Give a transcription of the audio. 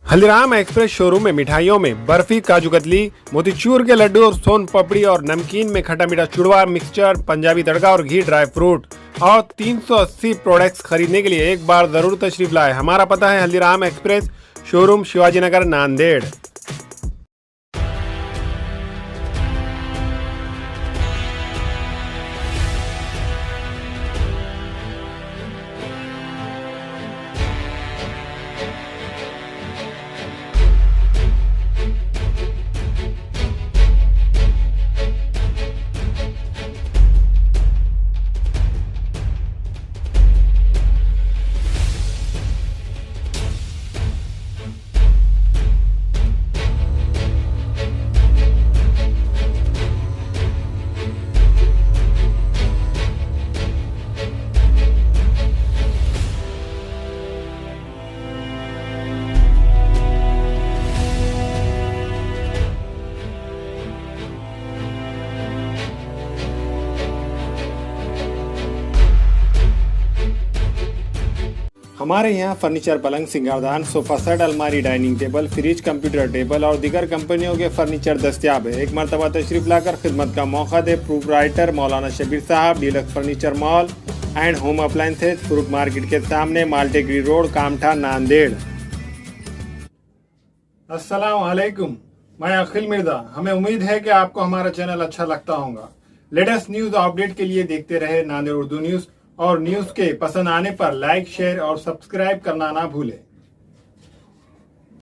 Haldiram express showroom में मिठाइयों में बर्फी, काजू कतली, मोतीचूर के लड्डू और सोन पापड़ी और नमकीन में खट्टा मीठा चुड़वा, मिक्सचर, पंजाबी तड़का और घी ड्राई फ्रूट और 380 प्रोडक्ट्स खरीदने के लिए एक बार जरूर तशरीफ लाए। हमारा पता है हल्दीराम एक्सप्रेस शोरूम, शिवाजी नगर, नांदेड़। हमारे यहाँ फर्नीचर, पलंग, सिंगारदान, सोफा सेट, अलमारी, dining table, fridge, computer table और दीगर कंपनियों के फर्नीचर दस्तियाब है। एक मरतबा तशरीफ लाकर खिदमत का मौका दे। प्रोप्राइटर मौलाना शबीर साहब, deluxe furniture mall and home appliances, fruit market के सामने, माल्टेगिरी रोड, कामठा, नांदेड़। अस्सलाम वालेकुम, मैं अखिल मिर्जा। हमें उम्मीद है कि आपको हमारा चैनल अच्छा लगता होगा। लेटेस्ट न्यूज अपडेट के लिए देखते रहे नांदेड़ उर्दू न्यूज, और न्यूज के पसंद आने पर लाइक, शेयर और सब्सक्राइब करना ना भूलें।